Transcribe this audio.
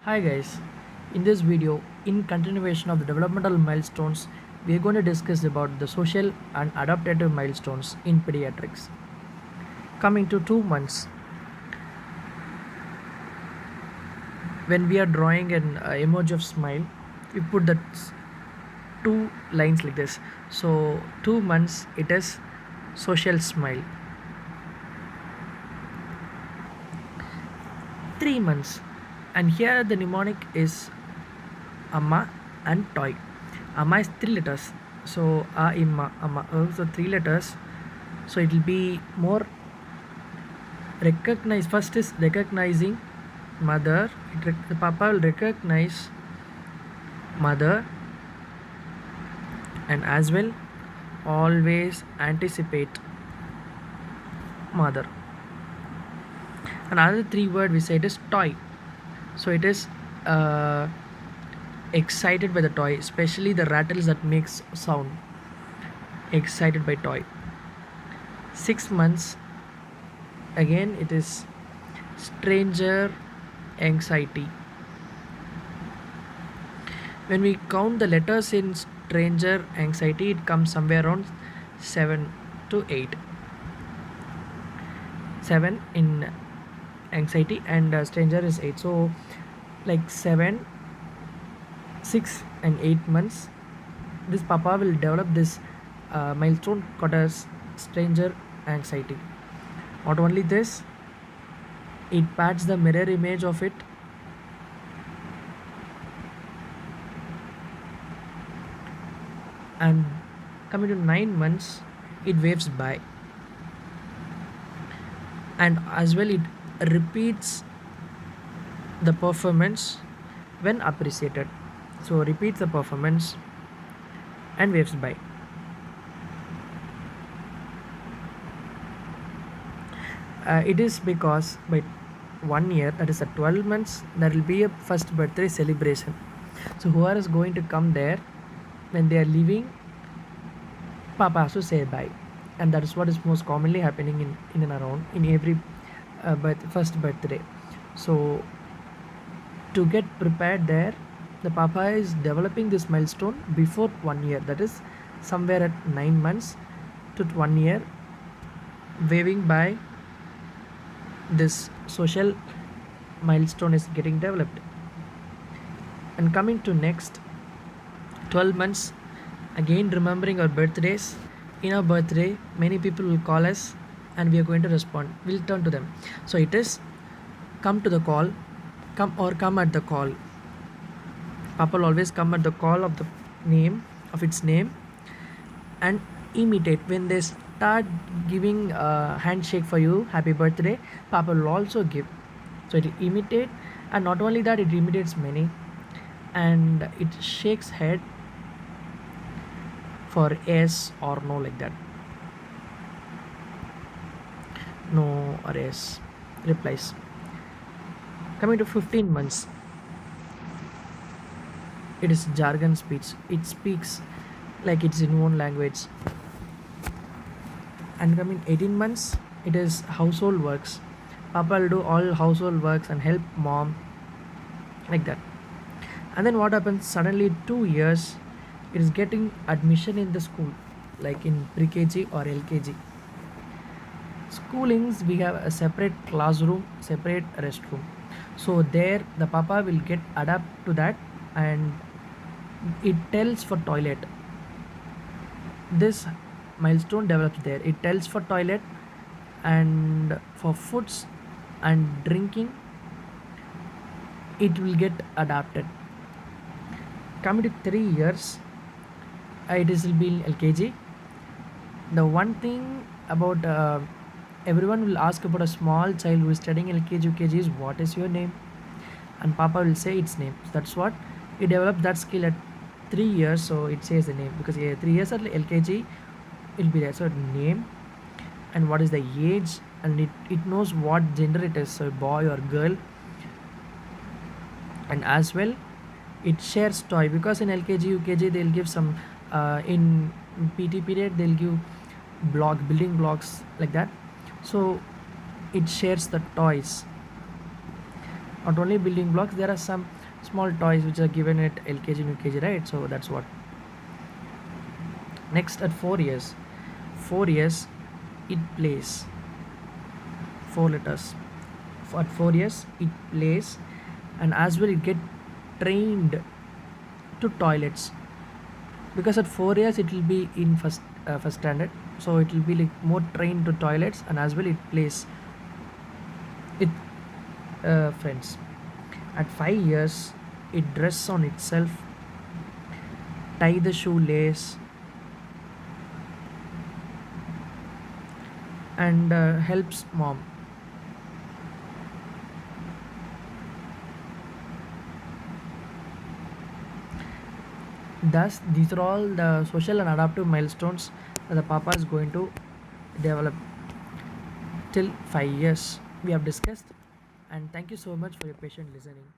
Hi guys, in this video, in continuation of the developmental milestones, we are going to discuss about the social and adaptive milestones in pediatrics. Coming to 2 months, when we are drawing an emoji of smile, we put the two lines like this. So 2 months, it is social smile. 3 months, and here the mnemonic is Amma and toy. Amma is 3 letters. So A Imma Amma. So 3 letters. So it will be more recognize. First is recognizing mother. The Papa will recognize mother and as well always anticipate mother. Another 3 word we said is toy. So it is excited by the toy, especially the rattles that makes sound. Excited by toy. 6 months, again it is stranger anxiety. When we count the letters in stranger anxiety, it comes somewhere around 7 to 8. 7 in anxiety and stranger is 8. So like 7, 6 and 8 months, this Papa will develop this milestone called as stranger anxiety. Not only this, it pats the mirror image of it, and coming to 9 months, it waves by, and as well it repeats the performance when appreciated. So repeats the performance and waves by. It is because by 1 year, that is at 12 months, there will be a first birthday celebration. So whoever is going to come there, when they are leaving, Papa has to say bye, and that is what is most commonly happening in and around in every first birthday. So to get prepared there, the Papa is developing this milestone before 1 year, that is somewhere at 9 months to 1 year, waving by. This social milestone is getting developed. And coming to next 12 months, again remembering our birthdays. In our birthday, many people will call us and we are going to respond. We'll turn to them. So it is come to the call, come at the call. Papa will always come at the call of its name and imitate. When they start giving a handshake for you, happy birthday, Papa will also give. So it will imitate, and not only that, it imitates many, and it shakes head for yes or no, like that. No or yes replies. Coming to 15 months, it is jargon speech. It speaks like it's in own language. And coming 18 months, it is household works. Papa will do all household works and help mom, like that. And then what happens, suddenly 2 years, it is getting admission in the school, like in pre-KG or LKG. Schoolings, we have a separate classroom, separate restroom. So there the Papa will get adapt to that, and it tells for toilet. This milestone develops there. It tells for toilet and for foods and drinking, it will get adapted. Coming to 3 years, it will be in LKG. The one thing about everyone will ask about a small child who is studying LKG UKG is, what is your name? And Papa will say its name. So that's what he developed that skill at 3 years. So it says the name, because 3 years at LKG it will be there. So name and what is the age, and it knows what gender it is, so boy or girl. And as well it shares toy, because in LKG UKG they'll give some in PT period they'll give building blocks, like that. So it shares the toys. Not only building blocks, there are some small toys which are given at LKG and UKG, right? So that's what. Next, at 4 years, 4 years it plays 4 letters. At 4 years it plays, and as well it get trained to toilets, because at 4 years it will be in first standard, so it will be like more trained to toilets, and as well it plays with friends. At 5 years it dress on itself, tie the shoelace, and helps mom. Thus, these are all the social and adaptive milestones that the papa is going to develop till 5 years. We have discussed, and thank you so much for your patient listening.